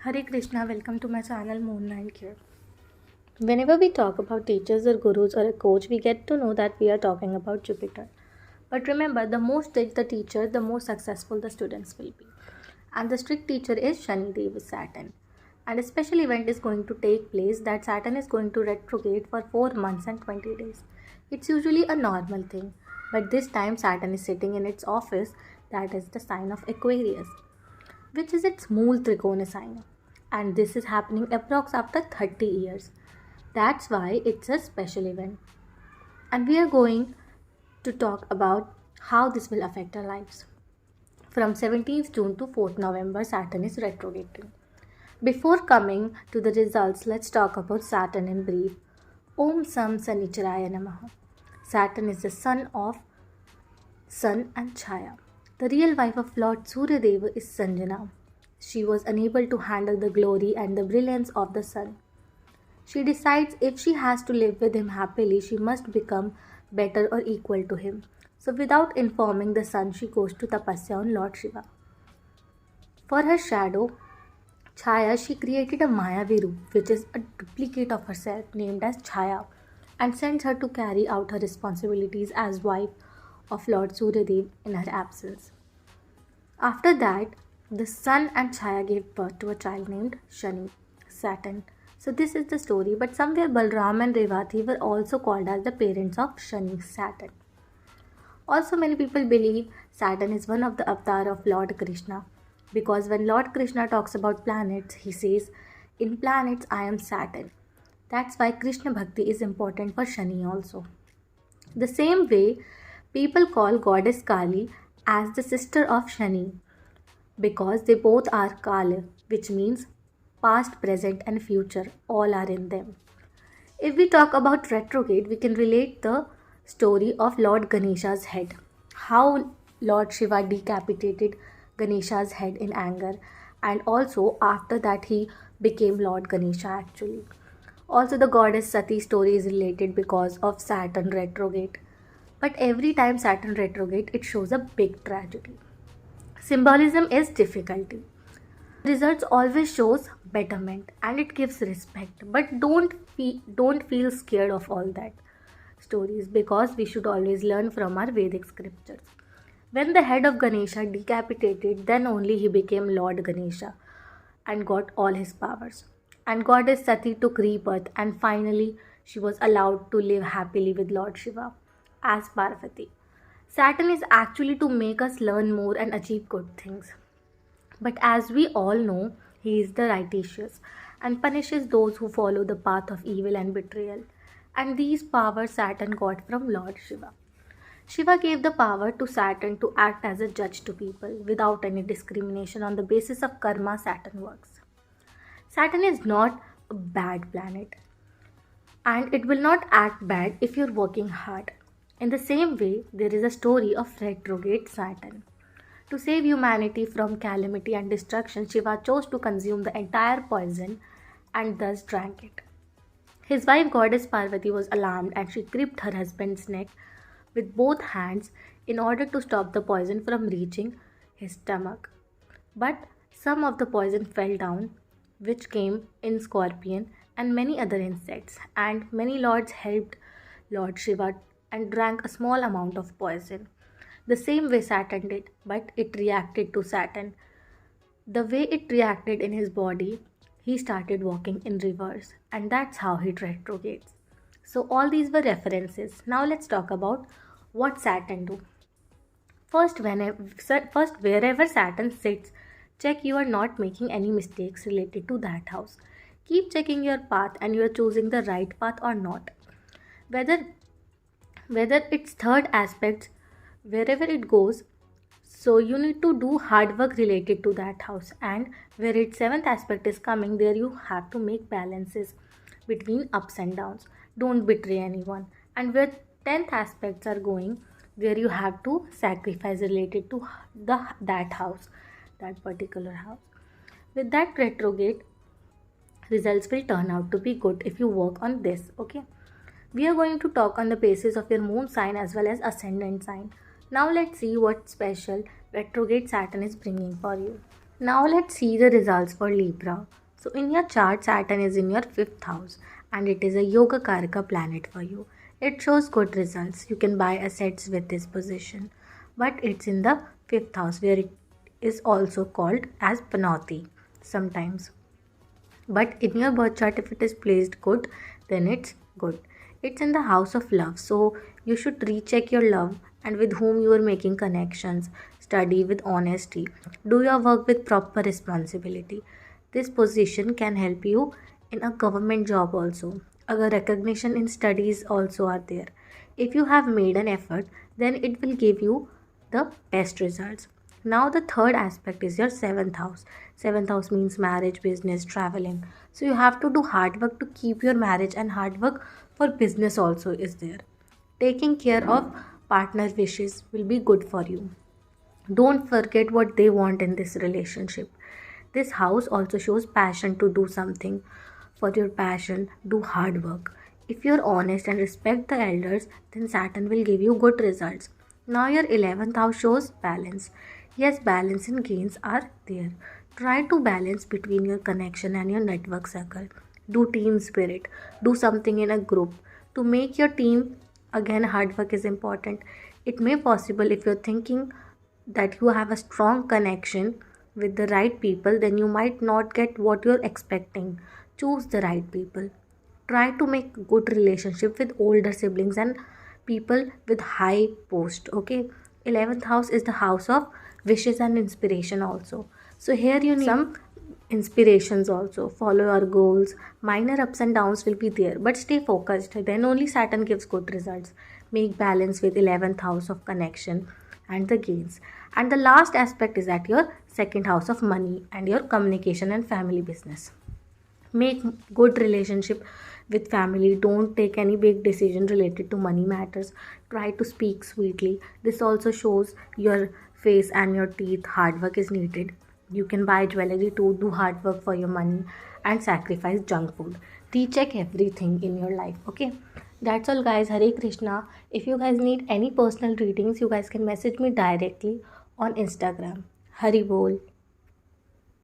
Hare Krishna, welcome to my channel Moonlight here. Whenever we talk about teachers or gurus or a coach, we get to know that we are talking about Jupiter. But remember, the more strict the teacher, the more successful the students will be. And the strict teacher is Shani Dev Saturn. And a special event is going to take place that Saturn is going to retrograde for 4 months and 20 days. It's usually a normal thing, but this time Saturn is sitting in its office, that is the sign of Aquarius, which is its Mool Trikona sign. And this is happening approx after 30 years. That's why it's a special event. And we are going to talk about how this will affect our lives. From 17th June to 4th November, Saturn is retrograding. Before coming to the results, let's talk about Saturn in brief. Om Sam Sanicharaya Namaha. Saturn is the son of Sun and Chaya. The real wife of Lord Suryadeva is Sanjana. She was unable to handle the glory and the brilliance of the sun. She decides if she has to live with him happily, she must become better or equal to him. So without informing the sun, she goes to tapasya on Lord Shiva. For her shadow, Chaya, she created a Mayavi Roop, which is a duplicate of herself named as Chaya, and sends her to carry out her responsibilities as wife of Lord Suryadev in her absence. After that, the sun and Chaya gave birth to a child named Shani, Saturn. So this is the story, but somewhere Balram and Revati were also called as the parents of Shani, Saturn. Also, many people believe Saturn is one of the avatar of Lord Krishna, because when Lord Krishna talks about planets, he says, "In planets I am Saturn." That's why Krishna Bhakti is important for Shani also. The same way, people call goddess Kali as the sister of Shani, because they both are Kala, which means past, present, and future, all are in them. If we talk about retrograde, we can relate the story of Lord Ganesha's head. How Lord Shiva decapitated Ganesha's head in anger, and also after that he became Lord Ganesha actually. Also, the goddess Sati story is related because of Saturn retrograde. But every time Saturn retrograde, it shows a big tragedy. Symbolism is difficulty. Results always shows betterment and it gives respect. But don't feel scared of all that stories, because we should always learn from our Vedic scriptures. When the head of Ganesha decapitated, then only he became Lord Ganesha and got all his powers. And goddess Sati took rebirth, and finally she was allowed to live happily with Lord Shiva as Parvati. Saturn is actually to make us learn more and achieve good things. But as we all know, he is the righteous and punishes those who follow the path of evil and betrayal. And these powers Saturn got from Lord Shiva. Shiva gave the power to Saturn to act as a judge to people without any discrimination. On the basis of karma, Saturn works. Saturn is not a bad planet, and it will not act bad if you're working hard. In the same way, there is a story of retrograde Saturn. To save humanity from calamity and destruction, Shiva chose to consume the entire poison and thus drank it. His wife goddess Parvati was alarmed and she gripped her husband's neck with both hands in order to stop the poison from reaching his stomach. But some of the poison fell down, which came in scorpion and many other insects, and many lords helped Lord Shiva and drank a small amount of poison. The same way Saturn did, but it reacted to Saturn. The way it reacted in his body, he started walking in reverse, and that's how he retrogrades. So all these were references. Now let's talk about what Saturn do. First, wherever Saturn sits, check you are not making any mistakes related to that house. Keep checking your path and you are choosing the right path or not. Whether it's third aspects, wherever it goes, so you need to do hard work related to that house. And where its seventh aspect is coming, there you have to make balances between ups and downs. Don't betray anyone. And where 10th aspects are going, there you have to sacrifice related to that house, that particular house. With that retrograde, results will turn out to be good if you work on this. Okay, we are going to talk on the basis of your moon sign as well as ascendant sign. Now let's see what special retrograde Saturn is bringing for you. Now let's see the results for Libra. So in your chart, Saturn is in your 5th house and it is a Yoga Karaka planet for you. It shows good results. You can buy assets with this position. But it's in the 5th house where it is also called as Panoti sometimes. But in your birth chart, if it is placed good, then it's good. It's in the house of love, so you should recheck your love and with whom you are making connections. Study with honesty. Do your work with proper responsibility. This position can help you in a government job also. A recognition in studies also are there. If you have made an effort, then it will give you the best results. Now the third aspect is your 7th house. 7th house means marriage, business, traveling. So you have to do hard work to keep your marriage, and hard work for business also is there. Taking care of partner wishes will be good for you. Don't forget what they want in this relationship. This house also shows passion to do something. For your passion, do hard work. If you're honest and respect the elders, then Saturn will give you good results. Now your 11th house shows balance. Yes, balance and gains are there. Try to balance between your connection and your network circle. Do team spirit. Do something in a group. To make your team, again, hard work is important. It may possible if you're thinking that you have a strong connection with the right people, then you might not get what you're expecting. Choose the right people. Try to make good relationship with older siblings and people with high post. Okay, 11th house is the house of wishes and inspiration also. So here you need some inspirations also. Follow your goals. Minor ups and downs will be there, but stay focused. Then only Saturn gives good results. Make balance with 11th house of connection and the gains. And the last aspect is at your 2nd house of money and your communication and family business. Make good relationship with family. Don't take any big decision related to money matters. Try to speak sweetly. This also shows your face and your teeth. Hard work is needed. You can buy jewelry to do hard work for your money and sacrifice junk food. Recheck everything in your life. Okay, that's all guys. Hare Krishna. If you guys need any personal readings, you guys can message me directly on Instagram. Hari Bol.